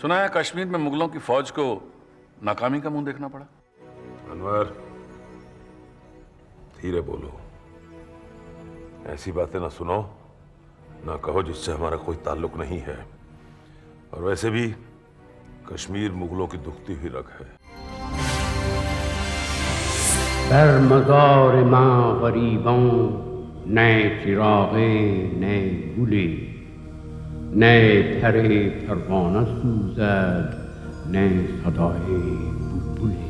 सुना है कश्मीर में मुगलों की फौज को नाकामी का मुंह देखना पड़ा। अनवर, धीरे बोलो, ऐसी बातें ना सुनो ना कहो जिससे हमारा कोई ताल्लुक नहीं है। और वैसे भी कश्मीर मुगलों की दुखती हुई रग है। दर मज़ार मां गरीबों नए चिरागे नए गुले नए फरे फरवाना सूजद नए सदाए बुलबुले।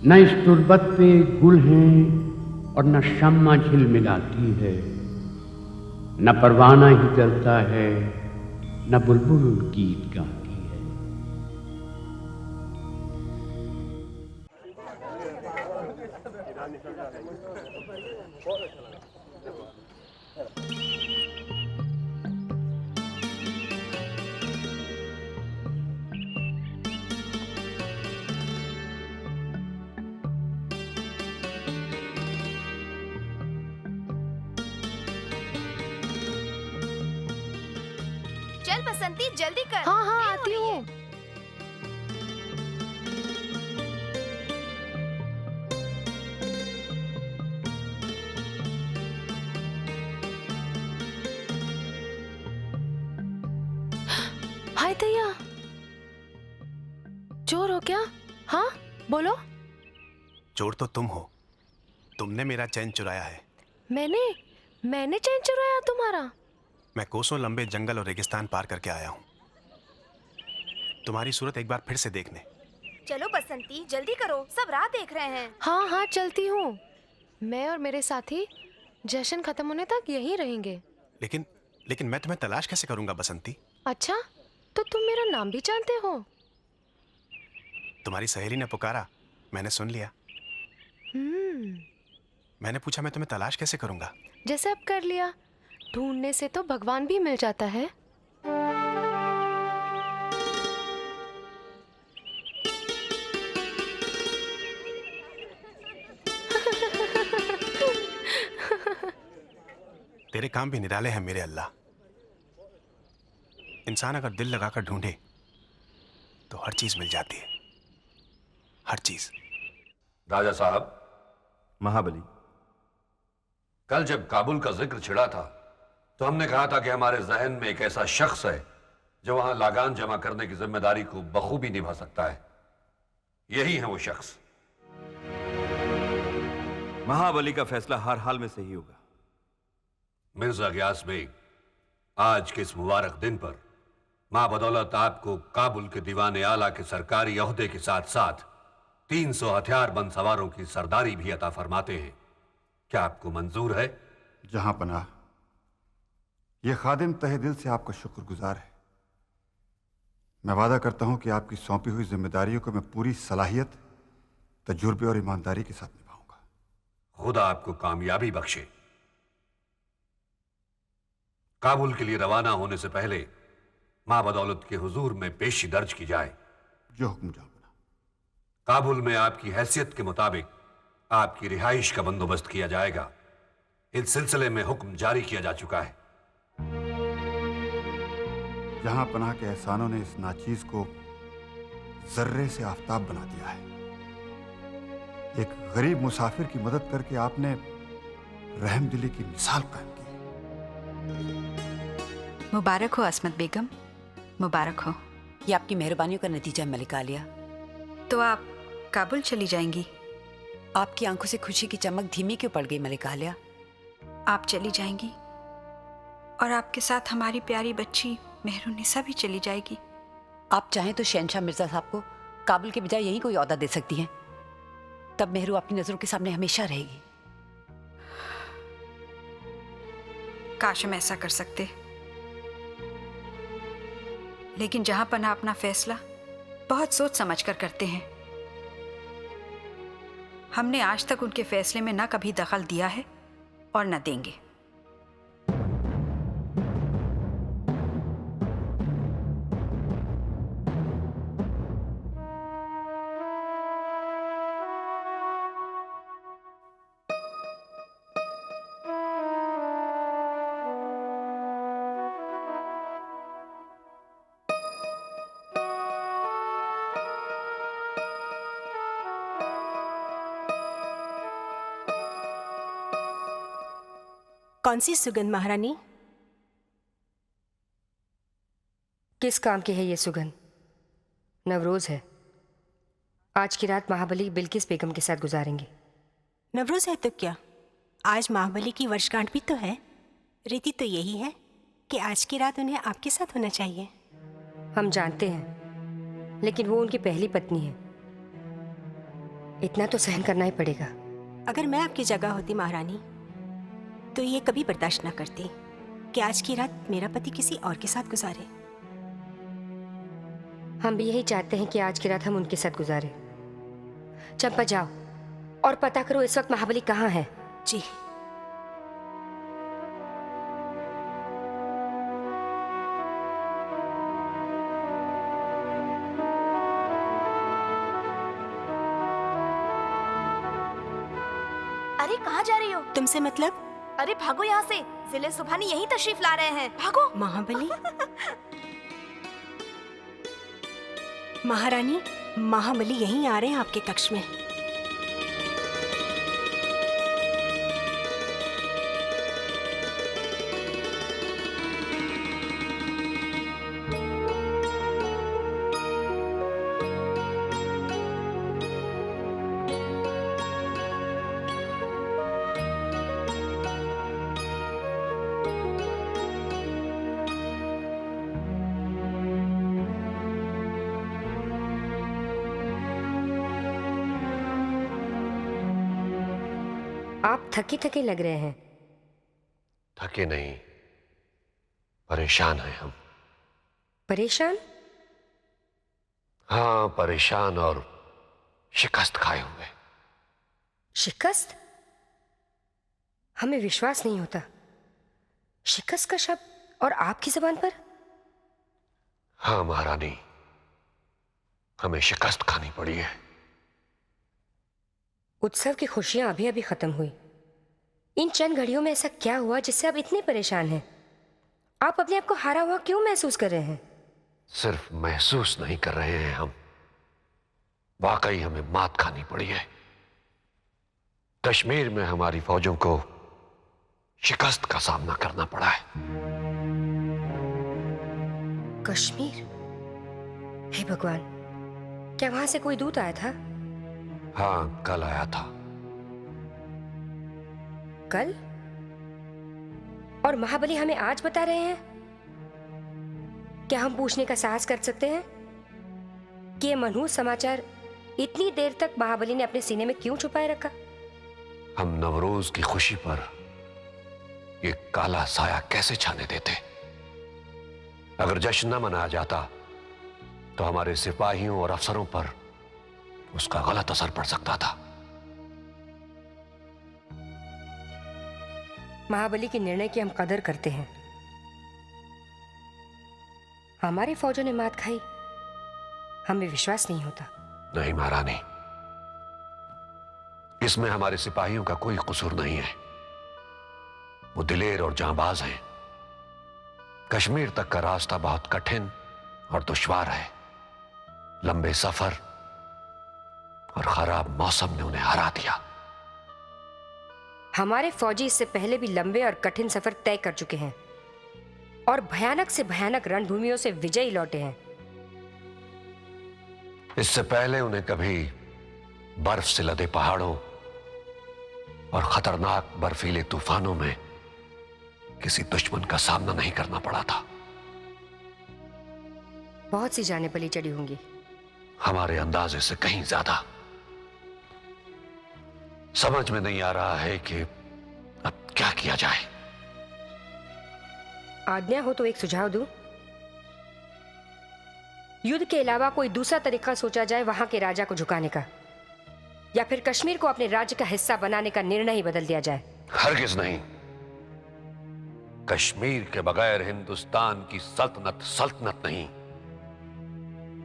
न इस तुर्बत पे गुल हैं और न शम्मा झिलमिलाती है, न परवाना ही जलता है न बुलबुल गीत गाती है। चल बसंती जल्दी कर। हाँ हाँ देर हो आती रही है। हूँ। हाय तैया, चोर हो क्या? हाँ बोलो। चोर तो तुम हो, तुमने मेरा चैन चुराया है। मैंने चैन चुराया तुम्हारा? मैं कोसों लंबे जंगल और रेगिस्तान पार करके आया हूँ तुम्हारी सूरत एक बार फिर से देखने। चलो बसंती जल्दी करो, सब राह देख रहे हैं। हाँ हाँ चलती हूँ। मैं और मेरे साथी जश्न खत्म होने तक यहीं रहेंगे। लेकिन मैं तुम्हें तलाश कैसे करूंगा बसंती? अच्छा, तो तुम मेरा नाम भी जानते हो? तुम्हारी सहेली ने पुकारा, मैंने सुन लिया। मैंने पूछा मैं तुम्हें तलाश कैसे करूंगा? जैसे अब कर लिया, ढूंढने से तो भगवान भी मिल जाता है। तेरे काम भी निराले हैं मेरे अल्लाह। इंसान अगर दिल लगाकर ढूंढे तो हर चीज मिल जाती है, हर चीज। राजा साहब, महाबली, कल जब काबुल का जिक्र छिड़ा था तो हमने कहा था कि हमारे जहन में एक ऐसा शख्स है जो वहां लागान जमा करने की जिम्मेदारी को बखूबी निभा सकता है। यही है वो शख्स। महाबली का फैसला हर हाल में सही होगा। मिर्जा गयास बेग, आज के इस मुबारक दिन पर मां बदौलत आपको काबुल के दीवाने आला के सरकारी ओहदे के साथ साथ 300 हथियारबंद सवारों की सरदारी भी अता फरमाते हैं। क्या आपको मंजूर है? जहां पनाह, यह खादिम तहे दिल से आपका शुक्रगुजार है। मैं वादा करता हूं कि आपकी सौंपी हुई जिम्मेदारियों को मैं पूरी सलाहियत, तजुर्बे और ईमानदारी के साथ निभाऊंगा। खुदा आपको कामयाबी बख्शे। काबुल के लिए रवाना होने से पहले मां बदौलत के हुजूर में पेशी दर्ज की जाए। जो हुक्म जाओ। काबुल में आपकी हैसियत के मुताबिक आपकी रिहाइश का बंदोबस्त किया जाएगा। इस सिलसिले में हुक्म जारी किया जा चुका है। जहां पनाह के एहसानों ने इस नाचीज को जर्रे से आफताब बना दिया है। एक गरीब मुसाफिर की मदद करके आपने रहमदिली की मिसाल कायम की। मुबारक हो असमत बेगम, मुबारक हो। ये आपकी मेहरबानियों का नतीजा है मलिक आलिया। तो आप काबुल चली जाएंगी? आपकी आंखों से खुशी की चमक धीमी क्यों पड़ गई मलिक आलिया? आप चली जाएंगी और आपके साथ हमारी प्यारी बच्ची मेहरुन्निसा भी चली जाएगी। आप चाहें तो शहनशाह मिर्जा साहब को काबुल के बजाय यही कोई ओहदा दे सकती हैं। तब मेहरू आपकी नजरों के सामने हमेशा रहेगी। काश हम ऐसा कर सकते, लेकिन जहां पनाह अपना फैसला बहुत सोच समझ कर करते हैं। हमने आज तक उनके फैसले में न कभी दखल दिया है और न देंगे। कौन सी सुगंध महारानी? किस काम की है ये सुगंध? नवरोज है। आज की रात महाबली बिल्किस बेगम के साथ गुजारेंगे। नवरोज है तो क्या, आज महाबली की वर्षगांठ भी तो है। रीति तो यही है कि आज की रात उन्हें आपके साथ होना चाहिए। हम जानते हैं, लेकिन वो उनकी पहली पत्नी है। इतना तो सहन करना ही पड़ेगा। अगर मैं आपकी जगह होती महारानी तो ये कभी बर्दाश्त ना करती कि आज की रात मेरा पति किसी और के साथ गुजारे। हम भी यही चाहते हैं कि आज की रात हम उनके साथ गुजारें। चंपा, जाओ और पता करो इस वक्त महाबली कहाँ है। जी। अरे कहाँ जा रही हो? तुमसे मतलब? अरे भागो यहाँ से, जिले सुभानी यहीं तशरीफ ला रहे हैं, भागो। महाबली? महारानी, महाबली यहीं आ रहे हैं आपके कक्ष में। आप थके थके लग रहे हैं। थके नहीं, परेशान हैं हम। परेशान? हाँ, परेशान और शिकस्त खाए हुए। शिकस्त? हमें विश्वास नहीं होता। शिकस्त का शब्द और आपकी जुबान पर? हाँ महारानी, हमें शिकस्त खानी पड़ी है। उत्सव की खुशियां अभी अभी खत्म हुई। इन चंद घड़ियों में ऐसा क्या हुआ जिससे आप इतने परेशान हैं? आप अपने आप को हारा हुआ क्यों महसूस कर रहे हैं? सिर्फ महसूस नहीं कर रहे हैं हम, वाकई हमें मात खानी पड़ी है। कश्मीर में हमारी फौजों को शिकस्त का सामना करना पड़ा है। कश्मीर? हे भगवान, क्या वहां से कोई दूत आया था? हाँ, कल आया था। कल? और महाबली हमें आज बता रहे हैं? क्या हम पूछने का साहस कर सकते हैं कि ये मनहूस समाचार इतनी देर तक महाबली ने अपने सीने में क्यों छुपाए रखा? हम नवरोज की खुशी पर ये काला साया कैसे छाने देते? अगर जश्न न मनाया जाता तो हमारे सिपाहियों और अफसरों पर उसका गलत असर पड़ सकता था। महाबली के निर्णय की हम कदर करते हैं। हमारी फौजों ने मात खाई, हमें विश्वास नहीं होता। नहीं महारानी, इसमें हमारे सिपाहियों का कोई कसूर नहीं है। वो दिलेर और जांबाज हैं। कश्मीर तक का रास्ता बहुत कठिन और दुश्वार है। लंबे सफर और खराब मौसम ने उन्हें हरा दिया। हमारे फौजी इससे पहले भी लंबे और कठिन सफर तय कर चुके हैं और भयानक से भयानक रणभूमियों से विजयी लौटे हैं। इससे पहले उन्हें कभी बर्फ से लदे पहाड़ों और खतरनाक बर्फीले तूफानों में किसी दुश्मन का सामना नहीं करना पड़ा था। बहुत सी जानें पली चढ़ी होंगी। हमारे अंदाजे से कहीं ज्यादा। समझ में नहीं आ रहा है कि अब क्या किया जाए। आज्ञा हो तो एक सुझाव दूं। युद्ध के अलावा कोई दूसरा तरीका सोचा जाए वहां के राजा को झुकाने का, या फिर कश्मीर को अपने राज्य का हिस्सा बनाने का निर्णय ही बदल दिया जाए। हरगिज नहीं। कश्मीर के बगैर हिंदुस्तान की सल्तनत सल्तनत नहीं।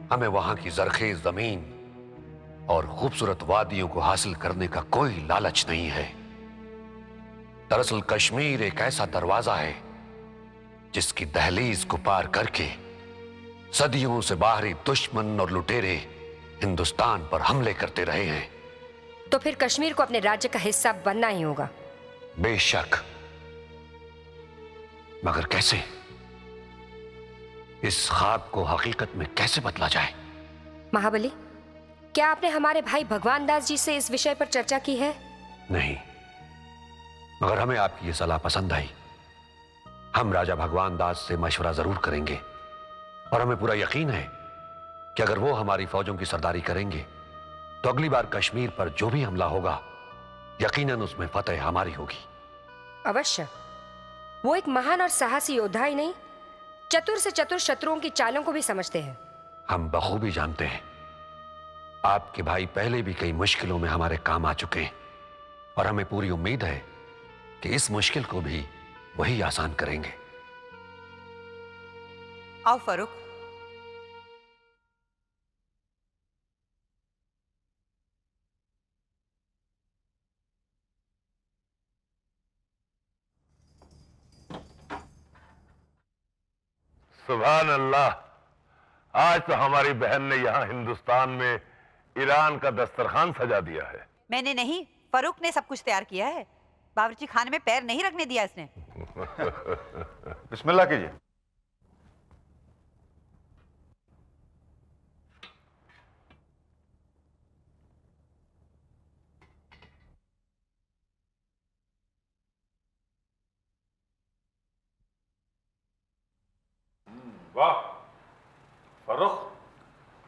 हमें वहां की जरखेज जमीन और खूबसूरत वादियों को हासिल करने का कोई लालच नहीं है। दरअसल कश्मीर एक ऐसा दरवाजा है जिसकी दहलीज को पार करके सदियों से बाहरी दुश्मन और लुटेरे हिंदुस्तान पर हमले करते रहे हैं। तो फिर कश्मीर को अपने राज्य का हिस्सा बनना ही होगा। बेशक, मगर कैसे? इस ख्वाब को हकीकत में कैसे बदला जाए? महाबली, क्या आपने हमारे भाई भगवान दास जी से इस विषय पर चर्चा की है? नहीं, मगर हमें आपकी ये सलाह पसंद आई। हम राजा भगवान दास से मशवरा जरूर करेंगे और हमें पूरा यकीन है कि अगर वो हमारी फौजों की सरदारी करेंगे तो अगली बार कश्मीर पर जो भी हमला होगा यकीनन उसमें फतेह हमारी होगी। अवश्य। वो एक महान और साहसी योद्धा ही नहीं, चतुर से चतुर शत्रुओं की चालों को भी समझते हैं। हम बखूबी जानते हैं आपके भाई पहले भी कई मुश्किलों में हमारे काम आ चुके हैं और हमें पूरी उम्मीद है कि इस मुश्किल को भी वही आसान करेंगे। आओ फारूक। सुभान अल्लाह, आज तो हमारी बहन ने यहाँ हिंदुस्तान में ईरान का दस्तरखान सजा दिया है। मैंने नहीं, फारूक ने सब कुछ तैयार किया है। बावर्ची खाने में पैर नहीं रखने दिया इसने। बिस्मिल्लाह कीजिए। वाह फर्रुख,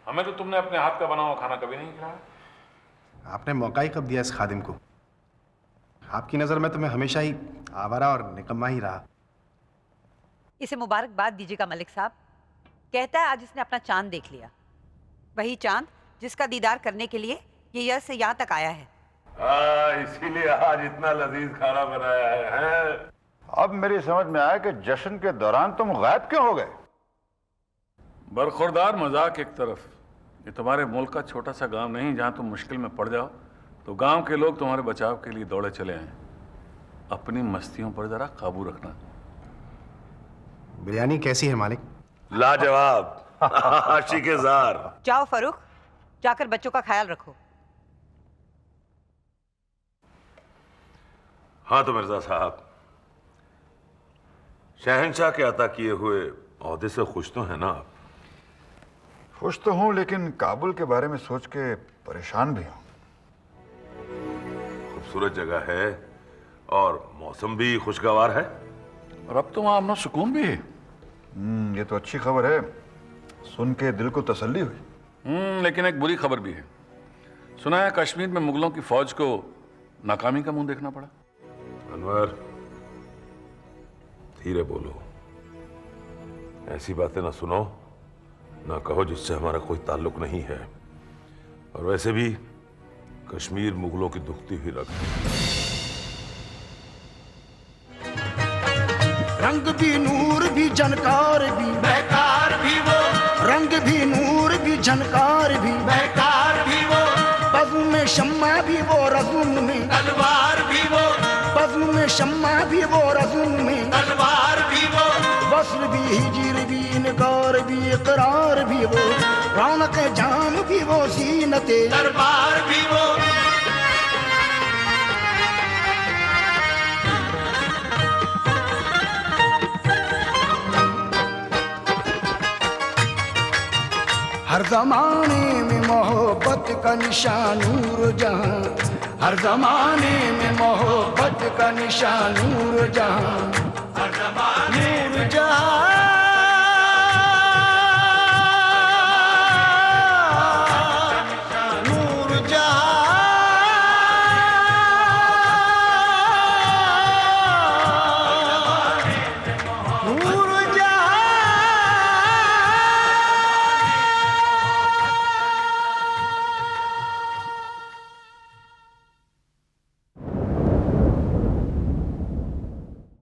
हमें तो तुमने अपने हाथ का बना हुआ खाना कभी नहीं खिलाया। आपने मौका ही कब दिया इस खादिम को? आपकी नजर में तो मैं हमेशा ही आवारा और निकम्मा ही रहा। इसे मुबारकबाद दीजिएगा मलिक साहब। कहता है आज इसने अपना चांद देख लिया, वही चांद जिसका दीदार करने के लिए ये यह से यहाँ तक आया है। इसीलिए आज इतना लजीज खाना बनाया है। अब मेरी समझ में आया कि जश्न के दौरान तुम गायब क्यों हो गए। बरखुरदार मजाक एक तरफ, ये तुम्हारे मुल्क का छोटा सा गांव नहीं जहां तुम मुश्किल में पड़ जाओ तो गांव के लोग तुम्हारे बचाव के लिए दौड़े चले आए। अपनी मस्तियों पर जरा काबू रखना। बिरयानी कैसी है मालिक? लाजवाब। आशिक़-ए-ज़ार। जाओ फारूक, जाकर बच्चों का ख्याल रखो। हाँ तो मिर्जा साहब, शहंशाह के अता किए हुए ओहदे से खुश तो है ना आप? खुश तो हूं, लेकिन काबुल के बारे में सोच के परेशान भी हूं। खूबसूरत जगह है और मौसम भी खुशगवार है और अब तो वहां अपना सुकून भी है। ये तो अच्छी खबर है, सुन के दिल को तसल्ली हुई। लेकिन एक बुरी खबर भी है। सुना है कश्मीर में मुगलों की फौज को नाकामी का मुंह देखना पड़ा। अनवर, धीरे बोलो, ऐसी बातें ना सुनो ना कहो जिससे हमारा कोई ताल्लुक नहीं है। और वैसे भी कश्मीर मुगलों की दुखती हुई रग है। रंग भी नूर भी झनकार भी बेकार भी वो, रंग भी नूर भी झनकार भी बेकार भी वो, बज़्म में शम्मा भी वो रज़्म में तलवार भी वो, बज़्म में शम्मा भी वो रज़्म में तलवार भी वो, वस्ल भी हिजर भी इनकार भी इकरार भी वो, रौनक जाम भी वो सीनते दरबार भी वो। हर जमाने में मोहब्बत का निशान नूर जहां, हर जमाने में मोहब्बत का निशान नूर जहां।